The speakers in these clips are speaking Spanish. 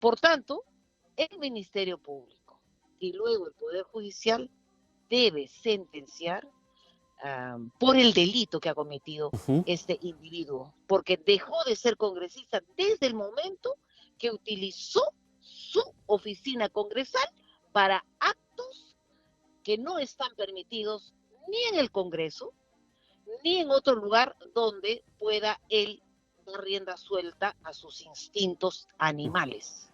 Por tanto, el Ministerio Público y luego el Poder Judicial debe sentenciar por el delito que ha cometido este individuo, porque dejó de ser congresista desde el momento que utilizó su oficina congresal para actos que no están permitidos ni en el Congreso, ni en otro lugar donde pueda él dar rienda suelta a sus instintos animales.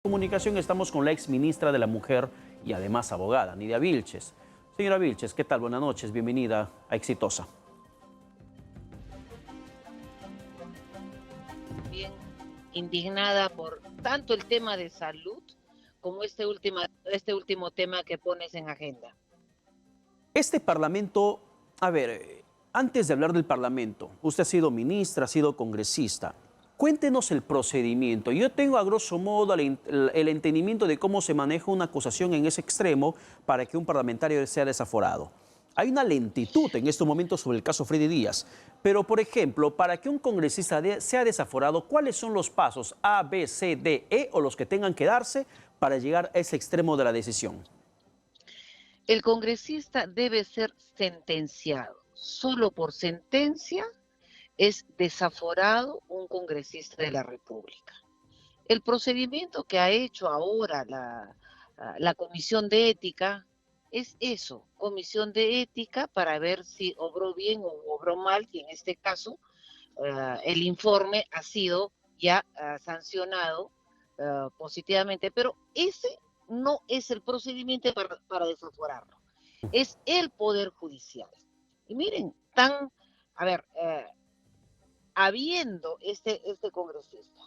Comunicación estamos con la ex ministra de la Mujer y además abogada, Nidia Vilches. Señora Vilches, ¿qué tal? Buenas noches, bienvenida a Exitosa. Bien indignada por tanto el tema de salud como este último tema que pones en agenda. Este Parlamento, a ver, antes de hablar del Parlamento, usted ha sido ministra, ha sido congresista. Cuéntenos el procedimiento. Yo tengo a grosso modo el entendimiento de cómo se maneja una acusación en ese extremo para que un parlamentario sea desaforado. Hay una lentitud en estos momentos sobre el caso Freddy Díaz, pero por ejemplo, para que un congresista sea desaforado, ¿cuáles son los pasos A, B, C, D, E o los que tengan que darse para llegar a ese extremo de la decisión? El congresista debe ser sentenciado. Solo por sentencia es desaforado un congresista de la República. El procedimiento que ha hecho ahora la Comisión de Ética es eso, Comisión de Ética para ver si obró bien o obró mal, y en este caso el informe ha sido ya sancionado positivamente, pero ese no es el procedimiento para desaforarlo, es el Poder Judicial. Y miren, habiendo este congresista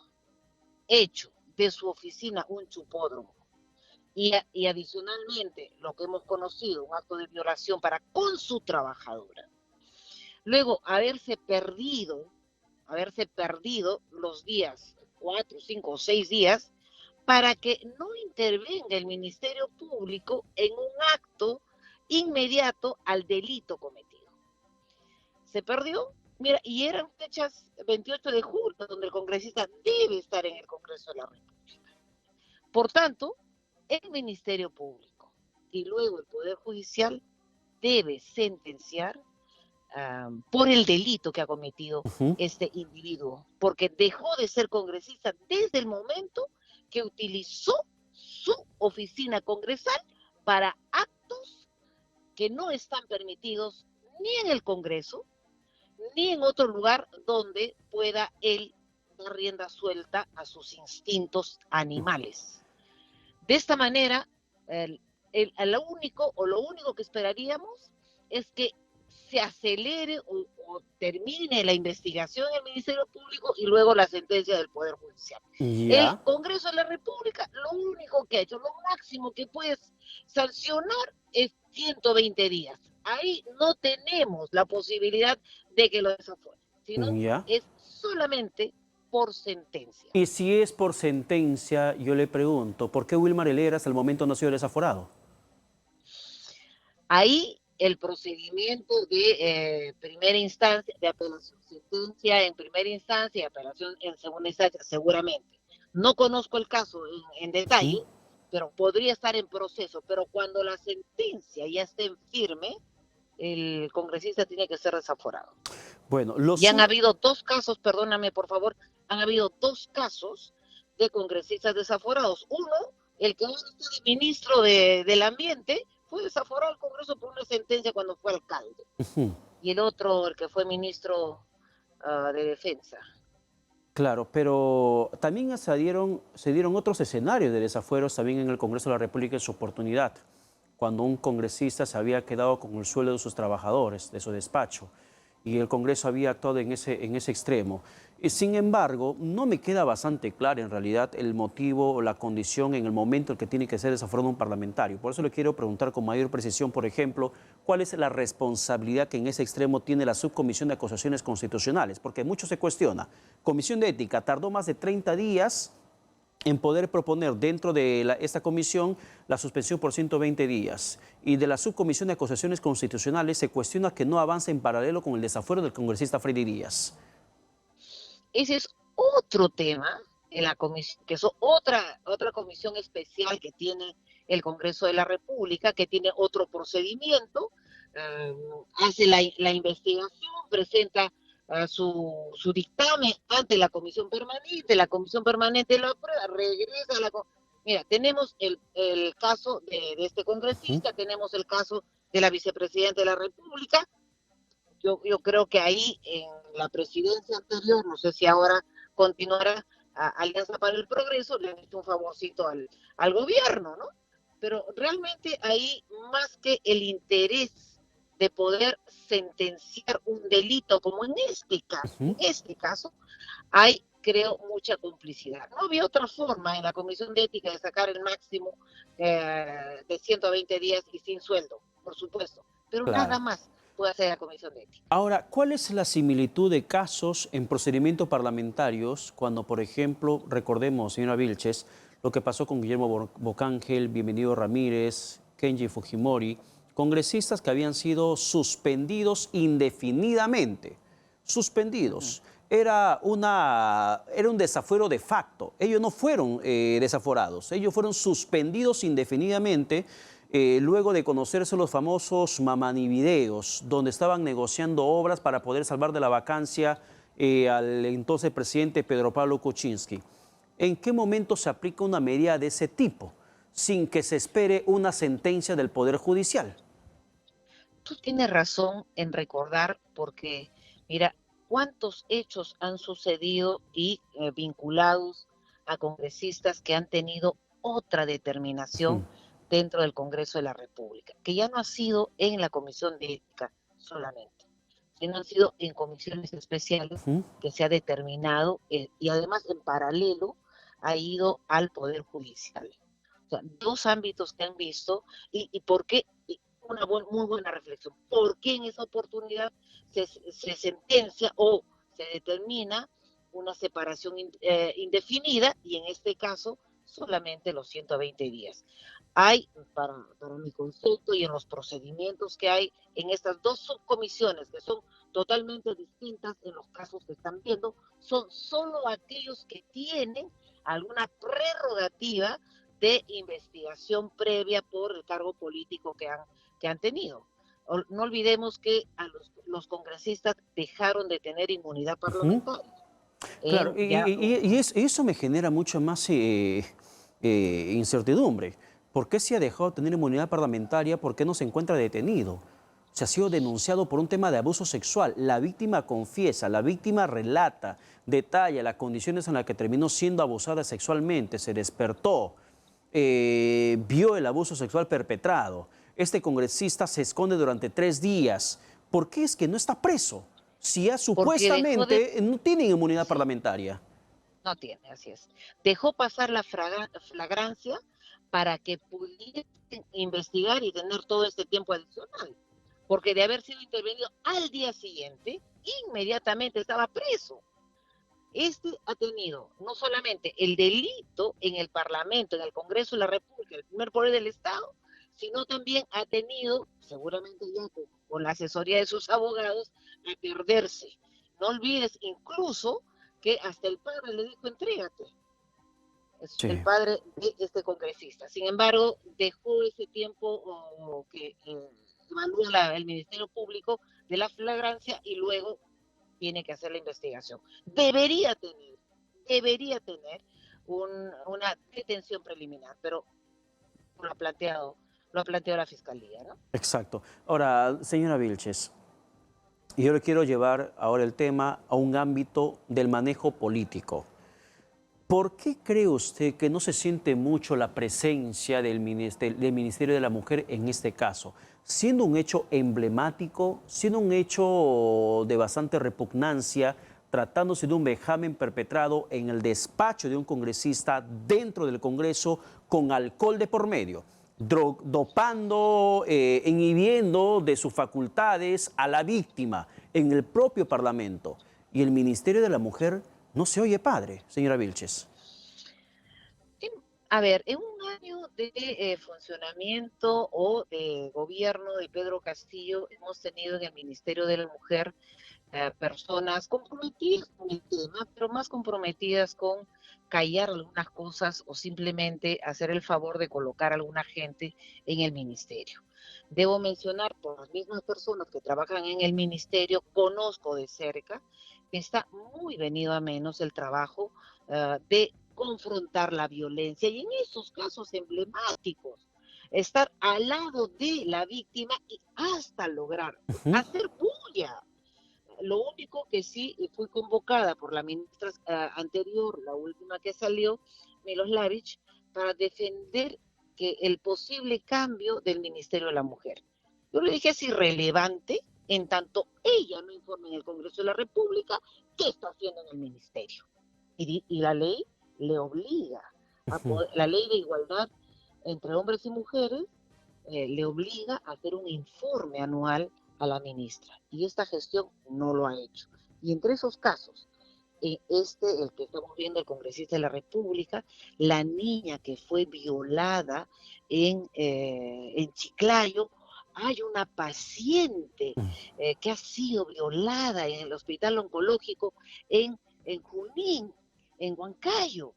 hecho de su oficina un chupódromo y adicionalmente lo que hemos conocido, un acto de violación para con su trabajadora, luego haberse perdido los días, 4, 5 o 6 días, para que no intervenga el Ministerio Público en un acto inmediato al delito cometido. Se perdió, mira, y eran fechas 28 de julio, donde el congresista debe estar en el Congreso de la República. Por tanto, el Ministerio Público y luego el Poder Judicial debe sentenciar por el delito que ha cometido este individuo, porque dejó de ser congresista desde el momento que utilizó su oficina congresal para actos que no están permitidos ni en el Congreso, ni en otro lugar donde pueda él dar rienda suelta a sus instintos animales. De esta manera, lo único que esperaríamos es que se acelere o termine la investigación del Ministerio Público y luego la sentencia del Poder Judicial. ¿Ya? El Congreso de la República, lo único que ha hecho, lo máximo que puede sancionar es 120 días. Ahí no tenemos la posibilidad de que lo desafore, sino ¿Ya? es solamente por sentencia. Y si es por sentencia, yo le pregunto, ¿por qué Wilmar Helera hasta el momento no ha sido desaforado? Ahí el procedimiento de primera instancia, de apelación, sentencia en primera instancia y apelación en segunda instancia, seguramente. No conozco el caso en detalle, pero podría estar en proceso. Pero cuando la sentencia ya esté en firme, el congresista tiene que ser desaforado. Bueno, y han habido 2 casos, perdóname por favor, han habido 2 casos de congresistas desaforados. Uno, el que es ministro del Ambiente, fue desaforado al Congreso por una sentencia cuando fue alcalde. Y el otro, el que fue ministro de Defensa. Claro, pero también se dieron otros escenarios de desafueros también en el Congreso de la República en su oportunidad, cuando un congresista se había quedado con el sueldo de sus trabajadores, de su despacho, y el Congreso había actuado en ese extremo. Sin embargo, no me queda bastante claro en realidad el motivo o la condición en el momento en que tiene que ser desaforado un parlamentario. Por eso le quiero preguntar con mayor precisión, por ejemplo, cuál es la responsabilidad que en ese extremo tiene la Subcomisión de Acusaciones Constitucionales, porque mucho se cuestiona. Comisión de Ética tardó más de 30 días en poder proponer dentro de esta comisión la suspensión por 120 días. Y de la Subcomisión de Acusaciones Constitucionales se cuestiona que no avance en paralelo con el desafuero del congresista Freddy Díaz. Ese es otro tema en la comisión, que es otra comisión especial que tiene el Congreso de la República, que tiene otro procedimiento, eh, hace la investigación, presenta su dictamen ante la comisión permanente lo aprueba, regresa a la... Mira, tenemos el caso de este Ujú. congresista, tenemos el caso de la vicepresidenta de la República. Yo creo que ahí en la presidencia anterior, no sé si ahora continuará Alianza para el Progreso, le han hecho un favorcito al gobierno, ¿no? Pero realmente ahí, más que el interés de poder sentenciar un delito, como Ujú. en este caso, hay, creo, mucha complicidad. No había otra forma en la Comisión de Ética de sacar el máximo de 120 días y sin sueldo, por supuesto, pero nada Claro. más puede hacer la Comisión de Ética. Ahora, ¿cuál es la similitud de casos en procedimientos parlamentarios cuando, por ejemplo, recordemos, señora Vilches, lo que pasó con Guillermo Bocángel, Bienvenido Ramírez, Kenji Fujimori, congresistas que habían sido suspendidos indefinidamente? Uh -huh. Suspendidos. Era un desafuero de facto. Ellos no fueron desaforados, ellos fueron suspendidos indefinidamente luego de conocerse los famosos Mamani videos, donde estaban negociando obras para poder salvar de la vacancia al entonces presidente Pedro Pablo Kuczynski. ¿En qué momento se aplica una medida de ese tipo, sin que se espere una sentencia del Poder Judicial? Tú tienes razón en recordar porque, mira, cuántos hechos han sucedido y vinculados a congresistas que han tenido otra Ujú. determinación dentro del Congreso de la República, que ya no ha sido en la Comisión de Ética solamente, sino han sido en comisiones especiales Ujú. que se ha determinado y además en paralelo ha ido al Poder Judicial. O sea, dos ámbitos que han visto y por qué, una muy buena reflexión, por qué en esa oportunidad se sentencia o se determina una separación indefinida y en este caso solamente los 120 días. Hay, para mi concepto y en los procedimientos que hay en estas dos subcomisiones que son totalmente distintas en los casos que están viendo, son solo aquellos que tienen alguna prerrogativa de investigación previa por el cargo político que han tenido. No olvidemos que a los congresistas dejaron de tener inmunidad Ujú. parlamentaria. Claro, En ya, y eso me genera mucho más incertidumbre. ¿Por qué se ha dejado de tener inmunidad parlamentaria? ¿Por qué no se encuentra detenido? Se ha sido denunciado por un tema de abuso sexual. La víctima confiesa, la víctima relata, detalla las condiciones en las que terminó siendo abusada sexualmente, se despertó, vio el abuso sexual perpetrado. Este congresista se esconde durante 3 días. ¿Por qué es que no está preso? Si ya porque dejó de, supuestamente no tiene inmunidad sí, parlamentaria. no tiene, así es. Dejó pasar la flagrancia para que pudiesen investigar y tener todo este tiempo adicional. Porque de haber sido intervenido al día siguiente, inmediatamente estaba preso. Este ha tenido no solamente el delito en el Parlamento, en el Congreso de la República, el primer poder del Estado, sino también ha tenido, seguramente ya con la asesoría de sus abogados, a perderse. No olvides incluso que hasta el padre le dijo, entrégate. Es el Sí. padre de este congresista. Sin embargo, dejó ese tiempo que evalúa el Ministerio Público de la flagrancia y luego tiene que hacer la investigación. Debería tener una detención preliminar, pero lo ha planteado, lo ha planteado la Fiscalía, ¿no? Exacto. Ahora, señora Vilches, yo le quiero llevar ahora el tema a un ámbito del manejo político. ¿Por qué cree usted que no se siente mucho la presencia del Ministerio de la Mujer en este caso? Siendo un hecho emblemático, siendo un hecho de bastante repugnancia, tratándose de un vejamen perpetrado en el despacho de un congresista dentro del Congreso con alcohol de por medio, dopando, inhibiendo de sus facultades a la víctima en el propio Parlamento. Y el Ministerio de la Mujer no se oye padre, señora Vilches. A ver, en un año de funcionamiento o de gobierno de Pedro Castillo, hemos tenido en el Ministerio de la Mujer personas comprometidas con el tema, pero más comprometidas con callar algunas cosas o simplemente hacer el favor de colocar a alguna gente en el ministerio. Debo mencionar, por las mismas personas que trabajan en el ministerio, conozco de cerca que está muy venido a menos el trabajo de confrontar la violencia y en esos casos emblemáticos, estar al lado de la víctima y hasta lograr Ujú. hacer bulla. Lo único que sí fui convocada por la ministra anterior, la última que salió, Miloslavich, para defender que el posible cambio del Ministerio de la Mujer. Yo le dije es irrelevante en tanto ella no informe en el Congreso de la República qué está haciendo en el ministerio. Y la ley le obliga a Ujú. poder, la ley de igualdad entre hombres y mujeres le obliga a hacer un informe anual a la ministra y esta gestión no lo ha hecho. Y entre esos casos, el que estamos viendo, el congresista de la República, la niña que fue violada en Chiclayo, hay una paciente que ha sido violada en el hospital oncológico en Junín, en Huancayo.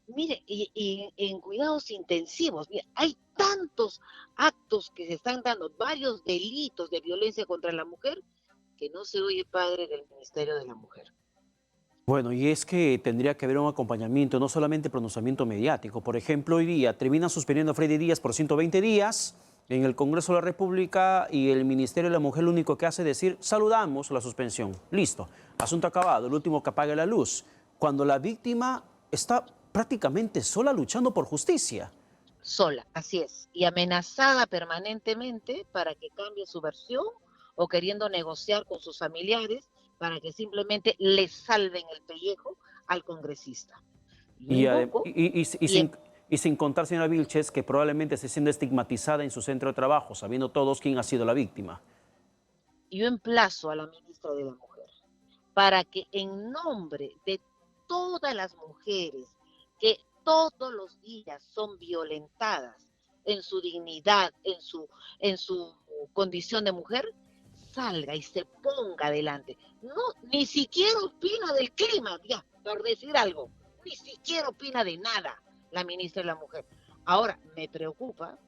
Mire, y en cuidados intensivos, mire, hay tantos actos que se están dando, varios delitos de violencia contra la mujer, que no se oye padre del Ministerio de la Mujer. Bueno, y es que tendría que haber un acompañamiento, no solamente pronunciamiento mediático. Por ejemplo, hoy día terminan suspendiendo a Freddy Díaz por 120 días en el Congreso de la República y el Ministerio de la Mujer lo único que hace es decir, saludamos la suspensión. Listo, asunto acabado, el último que apague la luz. Cuando la víctima está prácticamente sola luchando por justicia. Sola, así es, y amenazada permanentemente para que cambie su versión o queriendo negociar con sus familiares para que simplemente le salven el pellejo al congresista. Yo Y, invoco y y sin contar, señora Vilches, que probablemente esté siendo estigmatizada en su centro de trabajo, sabiendo todos quién ha sido la víctima. yo emplazo a la ministra de la Mujer para que en nombre de todas las mujeres que todos los días son violentadas en su dignidad, en su condición de mujer, salga y se ponga adelante. No, ni siquiera opina del clima, ya, por decir algo, ni siquiera opina de nada la ministra de la Mujer. Ahora, me preocupa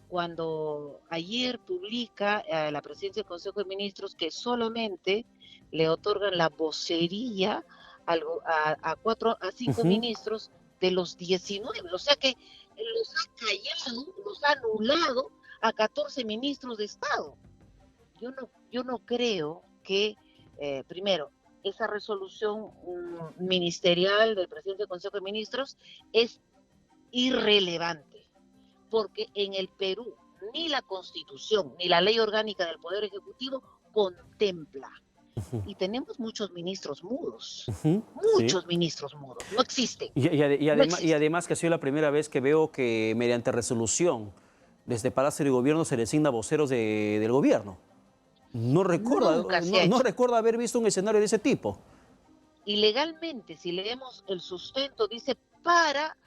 cuando ayer publica la presidencia del Consejo de Ministros que solamente le otorgan la vocería a cinco Ujú. ministros de los 19, o sea que los ha callado, los ha anulado a 14 ministros de Estado. Yo no creo que, primero, esa resolución ministerial del presidente del Consejo de Ministros es irrelevante porque en el Perú ni la Constitución ni la Ley Orgánica del Poder Ejecutivo contempla. Ujú. Y tenemos Ujú. Sí. muchos ministros mudos, no existen, no Y existen. además que ha sido la primera vez que veo que mediante resolución desde Palacio de Gobierno se designa voceros del gobierno. Nunca se ha No hecho. recuerdo haber visto un escenario de ese tipo. Y legalmente, si leemos el sustento, dice para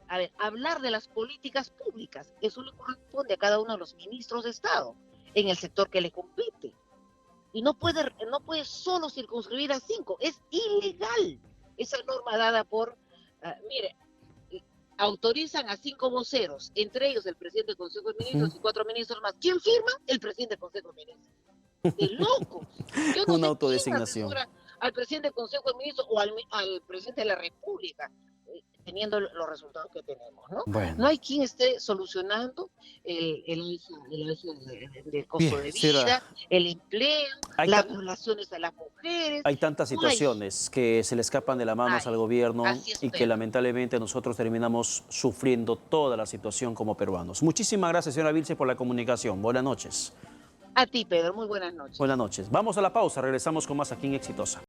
a ver, hablar de las políticas públicas. Eso le corresponde a cada uno de los ministros de Estado en el sector que le compete. Y no puede solo circunscribir a 5. Es ilegal esa norma dada por, mire, autorizan a 5 voceros, entre ellos el presidente del Consejo de Ujú. Ministros y 4 ministros más. ¿Quién firma? El presidente del Consejo de Ministros. De locos. Yo no Una sé quién autodesignación. asesora al presidente del Consejo de Ministros o al presidente de la República, teniendo los resultados que tenemos, ¿no? No Bueno, hay quien esté solucionando del bien, costo de señora, vida, el empleo, hay, las tan- violaciones a las mujeres. hay tantas No hay, situaciones que se le escapan de las no manos hay. al gobierno Así es, y que Pedro. lamentablemente nosotros terminamos sufriendo toda la situación como peruanos. Muchísimas gracias, señora Vilche, por la comunicación. Buenas noches. A ti, Pedro. Muy buenas Buenas noches. noches. Vamos a la pausa, regresamos con más aquí en Exitosa.